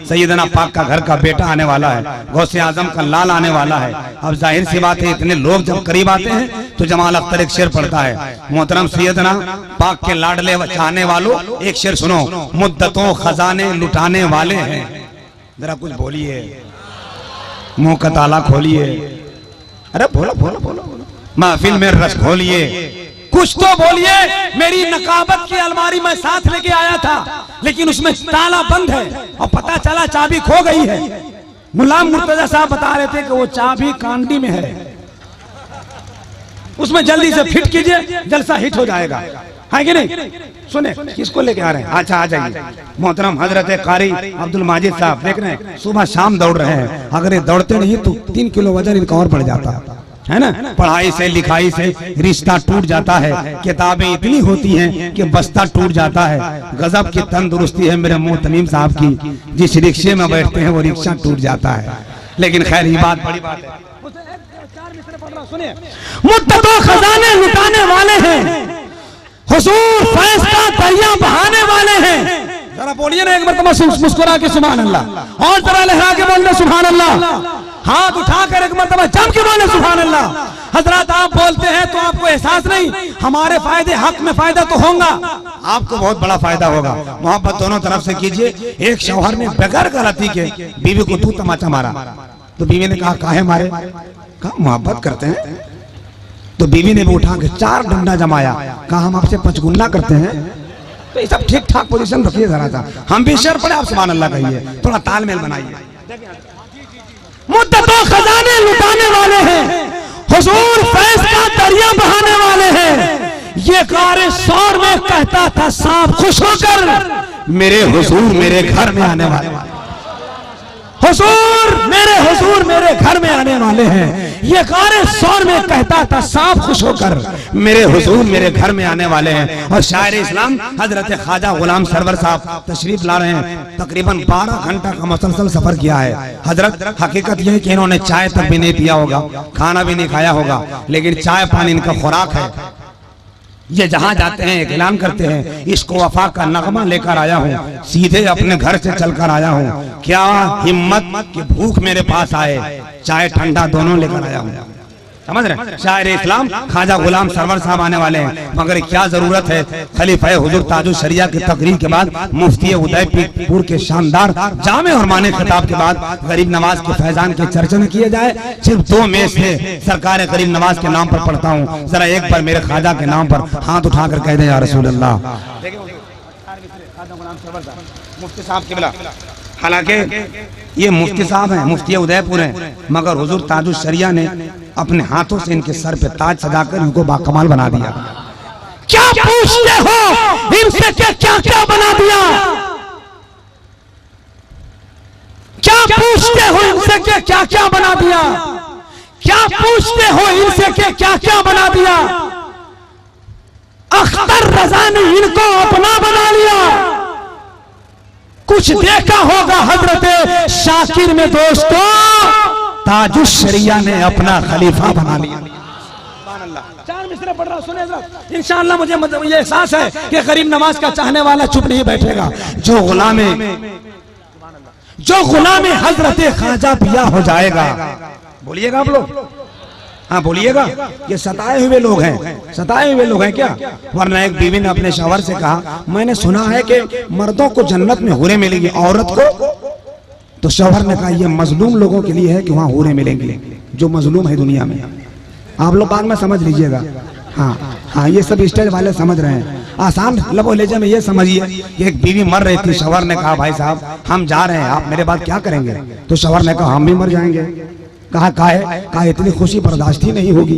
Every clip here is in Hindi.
सैयदना पाक का घर का बेटा आने वाला है, गौसे आजम का लाल आने वाला है। अब जाहिर सी बात है इतने लोग जब करीब आते हैं तो जमाल अख्तर एक शेर पढ़ता है, मोहतरम सैयदना पाक के लाडले व चाहने वालों एक शेर सुनो, मुद्दतों खजाने लुटाने वाले हैं। जरा कुछ बोलिए, मुंह का ताला खोलिए, अरे बोलो बोलो बोलो, महफिल में रस खोलिए, कुछ तो बोलिए। मेरी नकाबत की अलमारी मैं साथ लेके आया था लेकिन उसमें ताला बंद है और पता चला चाबी खो गई है। गुलाम मुर्तजा साहब बता रहे थे कि वो चाबी कांडी में है, उसमें जल्दी से फिट कीजिए, जलसा हिट हो जाएगा, है कि नहीं? सुने किसको लेके आ रहे हैं? अच्छा आ जाइए। मोहतरम हजरत कारी अब्दुल माजिद साहब देख रहे हैं, सुबह शाम दौड़ रहे हैं। अगर ये दौड़ते नहीं तो 3 किलो वजन इनका और बढ़ जाता है ना। पढ़ाई से लिखाई से रिश्ता टूट जाता है, किताबें इतनी होती हैं कि बस्ता टूट जाता है। गजब की तंदुरुस्ती है मेरे मोहतमीम साहब की, जिस रिक्शे में बैठते हैं वो रिक्शा टूट जाता है। लेकिन खैर ये बात बड़ी बात है। मुद्दतों खजाने लुटाने वाले हैं, हुजूर फैज़ का दरिया बहाने वाले हैं। जरा बोलिए ना एक मरतबा मुस्कुरा के सुभान अल्लाह, और जरा लहरा के बोलने सुभान अल्लाह, हाथ उठाकर एक मरतबा जम के बोले सुभान अल्लाह। हजरत आप बोलते हैं तो आपको एहसास नहीं, हमारे फायदे हक में फायदा तो होगा, आपको बहुत बड़ा फायदा होगा। मोहब्बत दोनों तरफ से कीजिए। एक शौहर ने बगैर गलती के बीवी को तू तमाचा मारा तो बीवी ने कहा काहे मारे? कहा मोहब्बत करते हैं। तो बीवी ने भी उठा के 4 डंडा जमाया, कहा हम आपसे 55 करते हैं। तो ये सब ठीक ठाक पोजीशन रखिए जरा सा, हम भी शेर पड़े आप सुभान अल्लाह कहिए, थोड़ा तालमेल बनाइए। मुद्दतों खजाने लुटाने वाले हैं, हुजूर फैज़ का दरिया बहाने वाले हैं। ये कार शौर में कहता था सांप खुश होकर मेरे हुजूर मेरे घर में आने वाले, हुजूर मेरे घर में आने वाले हैं। ये गारे शौर में कहता था सांप खुश होकर मेरे हुजूर मेरे घर में आने वाले हैं। और शायर इस्लाम हजरत ख्वाजा गुलाम सरवर साहब तशरीफ ला रहे हैं। तकरीबन 12 घंटा का मुसलसल सफर किया है। हजरत हकीकत यह है कि इन्होंने चाय तक भी नहीं पिया होगा, खाना भी नहीं खाया होगा, लेकिन चाय पानी इनका खुराक है। ये जहां जाते हैं ऐलान करते हैं इसको वफा का नगमा लेकर आया हूँ, सीधे अपने घर से चलकर आया हूँ। क्या हिम्मत कि भूख मेरे पास आए, चाय ठंडा दोनों लेकर आया हूँ। समझ रहे? शायर इस्लाम ख्वाजा गुलाम सरवर साहब आने वाले हैं, मगर क्या जरूरत है खलीफा हुजूर ताजुल शरिया की तकरीर के बाद, मुफ्ती उदयपुर के शानदार जामे और माने खिताब के बाद गरीब नवाज के फैजान की चर्चा न किए जाए। सिर्फ 2 में से सरकार गरीब नवाज के नाम पर पढ़ता हूँ, जरा एक बार मेरे ख्वाजा के नाम पर हाथ उठाकर कह दे या रसूल अल्लाह। मुफ्ती साहब किबला, हालांकि ये मुफ्ती साहब हैं, मुफ्ती उदयपुर हैं, मगर हुजूर ताजुल शरिया ने अपने हाथों से इनके सर पे ताज सजाकर इनको बाकमाल बना दिया। क्या पूछते हो इनसे क्या क्या क्या बना दिया? क्या पूछते हो इनसे क्या क्या क्या बना दिया? क्या पूछते हो इनसे क्या क्या क्या बना दिया? अख्तर रजा ने इनको अपना बना लिया। कुछ देखा होगा हजरत शाकिर में दोस्तों, ताजुल शरिया ने अपना खलीफा बना लिया। 4 मिसरे पढ़ रहा, सुने जरा। इंशाअल्लाह मुझे ये एहसास है कि गरीब नवाज का चाहने वाला चुप नहीं बैठेगा। जो गुलाम हजरत ख्वाजा पिया हो जाएगा, बोलिएगा आप लोग, हाँ बोलिएगा। ये सताए हुए लोग हैं, सताए हुए लोग हैं क्या? वरना एक बीवी ने अपने शौहर से कहा मैंने सुना है कि मर्दों को जन्नत में हूरें मिलेंगी, औरत को? तो शौहर ने कहा ये मजलूम लोगों के लिए है कि वहाँ हूरें मिलेंगी, जो मजलूम है दुनिया में। आप लोग बाद में समझ लीजिएगा। हाँ हाँ, ये सब स्टेज वाले समझ रहे हैं। आसान लबो लेजे में ये समझिए कि एक बीवी मर रही थी, शौहर ने कहा भाई साहब हम जा रहे हैं, आप मेरे बाद क्या करेंगे? तो शौहर ने कहा हम भी मर जाएंगे। कहा इतनी खुशी बर्दाश्त ही नहीं होगी,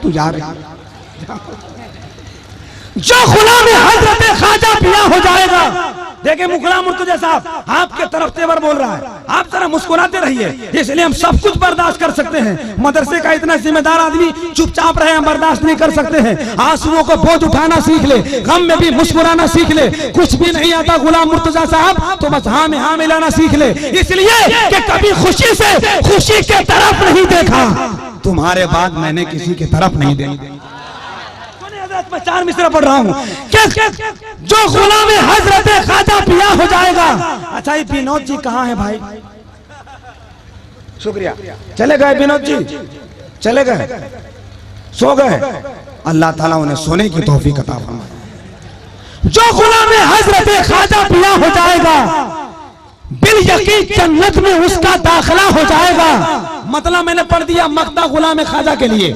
तू जा रहा। जो गुलाम हजरत ख्वाजा पिया हो जाएगा। देखिए मुखला मुर्तजा साहब आपके तरफ तेवर बोल रहा है, आप जरा मुस्कुराते रहिए, इसलिए हम सब कुछ बर्दाश्त कर सकते हैं। मदरसे का इतना जिम्मेदार आदमी चुपचाप रहे, हम बर्दाश्त नहीं कर सकते हैं। आंसुओं को बोझ उठाना सीख ले, गम में भी मुस्कुराना सीख ले। कुछ भी नहीं आता गुलाम मुर्तजा साहब तो बस हाँ में हाँ मिलाना सीख ले, इसलिए कि कभी खुशी से खुशी के तरफ नहीं देखा, तुम्हारे बाद मैंने किसी की तरफ नहीं देखी। मैं 4 मिसरा पढ़ रहा हूँ कि जो गुलाम हजरत ख्वाजा पिया हो जाएगा। अच्छा ये विनोद जी कहाँ है भाई? शुक्रिया। चले गए विनोद जी, चले गए, सो गए। अल्लाह ताला उन्हें सोने की तौफीक अता फरमाए। जो गुलाम हजरत ख्वाजा पिया हो जाएगा बिल यकीन जन्नत में उसका दाखिला हो जाएगा। मतलब मैंने पढ़ दिया मक्ता गुलाम ख्वाजा के लिए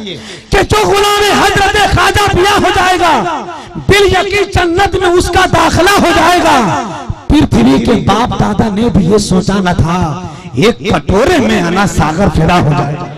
कि जो गुलाम हजरत ख्वाजा पिया हो जाएगा बिल यकीन जन्नत में उसका दाखिला हो जाएगा। पृथ्वी के बाप दादा ने भी ये सोचा न था एक कटोरे में आना सागर फिरा हो जाएगा।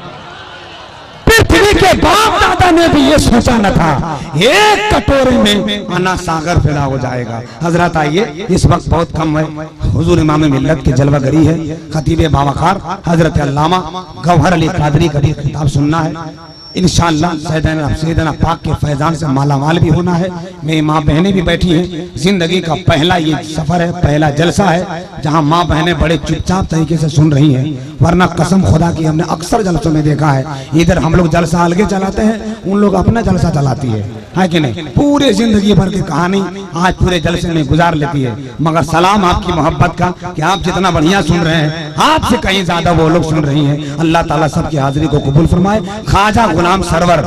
पृथ्वी के बाप दादा ने भी ये सोचा न था एक कटोरे में आना सागर फिरा हो जाएगा। हजरत आइए, इस वक्त बहुत कम है। हुजूर इमाम मिल्लत के जलवागरी है, खतीब बावकार हजरत अल्लामा गौहर अली कादरी का भी खिताब सुनना है। इंशाअल्लाह सैयदना पाक के फैजान से मालामाल भी होना है। मेरी माँ बहनें भी बैठी हैं। जिंदगी का पहला ये सफर है, पहला जलसा है जहाँ माँ बहनें बड़े चुपचाप तरीके से सुन रही हैं। वरना कसम खुदा की हमने अक्सर जलसों में देखा है, इधर हम लोग जलसा अलगे चलाते हैं, उन लोग अपना जलसा चलाती है कि नहीं? पूरे जिंदगी भर की कहानी आज पूरे जलसे में गुजार लेती है। मगर सलाम आपकी मोहब्बत का कि आप जितना बढ़िया सुन रहे हैं, आपसे कहीं ज्यादा वो लोग सुन रही हैं। अल्लाह ताला सबकी हाजिरी को कबूल फरमाए। ख्वाजा गुलाम सरवर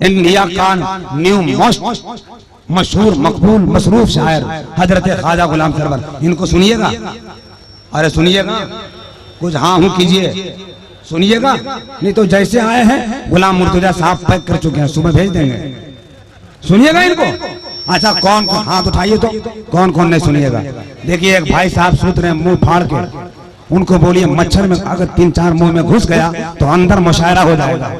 इंडिया का न्यू मोस्ट मशहूर मकबूल मसरूफ शायर हजरत ख्वाजा गुलाम सरवर, इनको सुनिएगा। अरे सुनिएगा, कुछ हाँ हूँ कीजिए, सुनिएगा। नहीं तो जैसे आए हैं गुलाम मुर्तजा साहब पैक कर चुके हैं, सुबह भेज देंगे। सुनिएगा इनको। अच्छा कौन कौन हाथ उठाइए तो कौन कौन नहीं सुनिएगा। देखिए एक भाई साहब सूत रहे मुंह फाड़ के, उनको बोलिए मच्छर में अगर 3-4 मुंह में घुस गया तो अंदर मुशायरा हो जाएगा।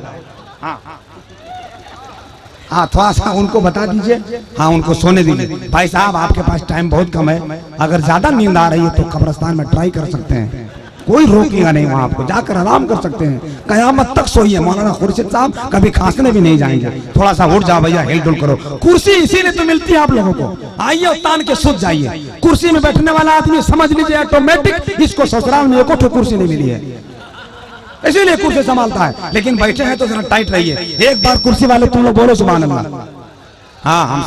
हाँ थोड़ा सा उनको बता दीजिए, हाँ उनको सोने दीजिए। भाई साहब आपके पास टाइम बहुत कम है, अगर ज्यादा नींद आ रही है तो कब्रिस्तान में ट्राई कर सकते हैं, कोई रोकेगा नहीं, वहां आपको जाकर आराम कर सकते हैं। कयामत तक सोइए। मौलाना खुर्शीद साहब कभी खांसने भी नहीं जाएंगे। थोड़ा सा उठ जाओ भैया, हिलडुल करो। कुर्सी इसीलिए तो मिलती है आप लोगों को, आइए और तान के सुत जाइए। कुर्सी में बैठने वाला आदमी समझ लीजिए ऑटोमेटिक इसको ससुराल में एको कुर्सी नहीं मिली है, इसीलिए कुर्सी संभालता है। लेकिन बैठे हैं तो जरा टाइट रहिए। एक बार कुर्सी वाले तुम लोग बोलो सुभान अल्लाह। हाँ हम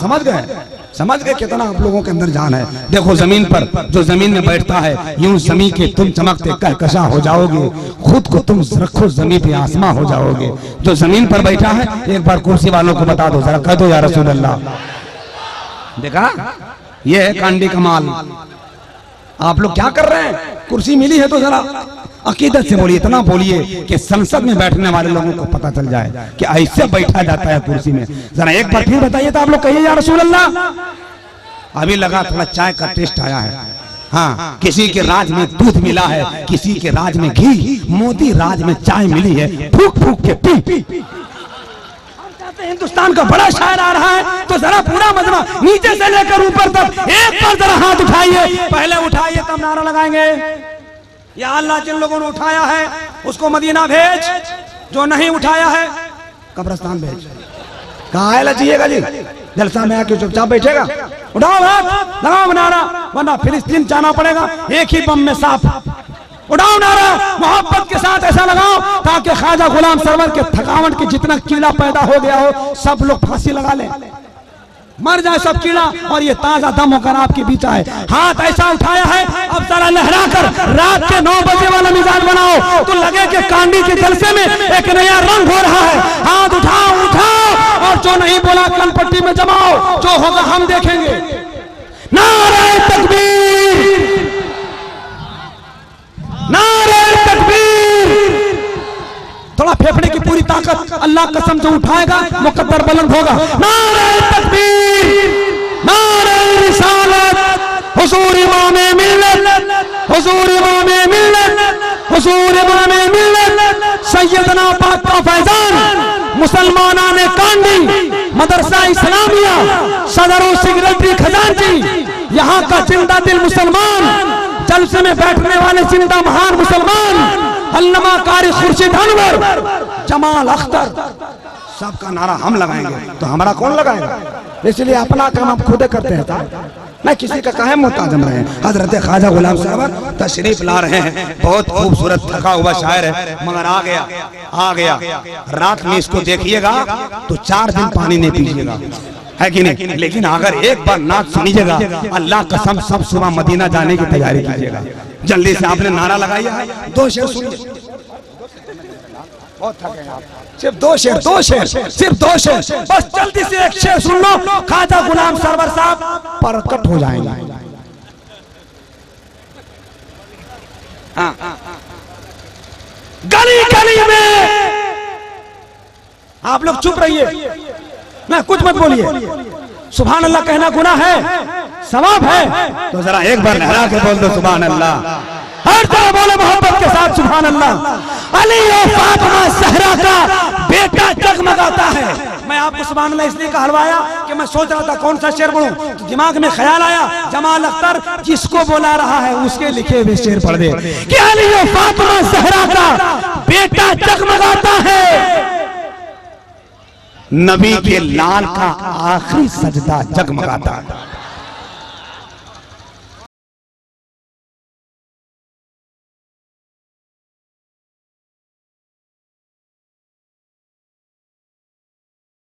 समझ गए कितना आप लोगों के अंदर जान है। देखो जमीन पर जो जमीन में बैठता है, यूं जमीन के तुम चमकते कहकशा हो जाओगे, खुद को तुम रखो जमीन पे आसमां हो जाओगे। जो जमीन पर बैठा है एक बार कुर्सी वालों को बता दो, जरा कह दो या रसूल अल्लाह। देखा, ये है कांडी कमाल। आप लोग क्या कर रहे हैं? कुर्सी मिली है तो जरा अकीदत से बोलिए, इतना बोलिए कि संसद में बैठने वाले लोगों को पता चल जाए कि ऐसे बैठा जाता है कुर्सी में। जरा एक बार फिर बताइए तो आप लोग कहिए या रसूल अल्लाह। अभी लगा थोड़ा चाय का टेस्ट आया है। हाँ, किसी के राज में दूध मिला है, किसी के राज में घी, मोदी राज में चाय मिली है, फूक फूक के पी। हिंदुस्तान का बड़ा शायर आ रहा है तो जरा पूरा मजमा नीचे से लेकर ऊपर तक एक बार जरा हाथ उठाइए, पहले उठाइए तब नारा लगाएंगे। या अल्लाह जिन लोगों ने उठाया है उसको मदीना भेज, जो नहीं उठाया है कब्रिस्तान भेज। कहाँ है लजिएगा जी? जलसा में आके चुपचाप बैठेगा? उठाओ हाथ, लगाओ नारा, वरना फिलिस्तीन जाना पड़ेगा एक ही बम में साफ। उठाओ नारा, मोहब्बत के साथ ऐसा लगाओ ताकि ख्वाजा गुलाम सरवर के थकावट के जितना कीड़ा पैदा हो गया हो सब लोग फांसी लगा ले, मर जाए सब कीड़ा और ये ताजा दम होकर आपके बीच आए। हाथ ऐसा उठाया है, अब जरा लहरा कर रात के 9 बजे वाला मिजाज बनाओ तो लगे कि कांडी के जलसे में एक नया रंग हो रहा है। हाथ उठाओ और जो नहीं बोला कनपट्टी में जमाओ, जो होगा हम देखेंगे। नारे तकबीर, नारे तकबीर। थोड़ा फेफड़े की पूरी ताकत, अल्लाह कसम जो उठाएगा मुकद्दर बुलंद होगा। नारे तकबीर, नारे रिसालत, हुजूर इमामे मिल्लत, हुजूर इमामे मिल्लत, हुजूर इमामे मिल्लत सैयदना पाक का फैजान मुसलमाना ने कांडी मदरसा इस्लामिया सदर सेक्रेटरी खजांची, यहाँ का जिंदा दिल मुसलमान, जलसे में बैठने वाले जिंदा महान मुसलमान अल्लामा कारी खुर्शीद अनवर जमाल अख्तर, सबका नारा हम लगाएंगे तो हमारा कौन लगाएगा? इसलिए अपना काम हम खुद करते हैं, मैं किसी का काहे मोहताज रहे हैं। हजरत ख्वाजा गुलाम सरवर तशरीफ ला रहे हैं, बहुत खूबसूरत थका हुआ शायर है, मगर आ गया। रात में इसको देखिएगा तो 4 दिन पानी नहीं पीजिएगा। है कि नहीं? लेकिन अगर एक बार नाच सुनिएगा, अल्लाह कसम सब सुबह मदीना जाने की तैयारी कीजिएगा। जल्दी से आपने नारा लगाया है, 2 शेर सुनिए। बहुत थके आप, सिर्फ 2 शेर, 2 शेर, सिर्फ 2 शेर, बस जल्दी से एक शेर सुन लो, ख्वाजा गुलाम सरवर साहब प्रकट हो जाएंगे। गली गली में आप लोग चुप रहिए, ना कुछ मत बोलिए। सुभान अल्लाह कहना गुनाह है, सवाब है, तो जरा एक बार लहरा के बोल दो सुभान अल्लाह। हर तरह बोले मोहब्बत के साथ सुभान अल्लाह। अली और फातिमा ज़हरा का बेटा जगमगाता है। मैं आपको सुभान अल्लाह इसलिए कहलवाया कि मैं सोच रहा था कौन सा शेर पढ़ूं, तो दिमाग में ख्याल आया जमाल अख्तर जिसको बोला रहा है उसके लिखे हुए शेर पढ़ दे कि अली और फातिमा ज़हरा का बेटा जगमगाता है, नबी के लाल का आखिरी सजदा जगमगाता है।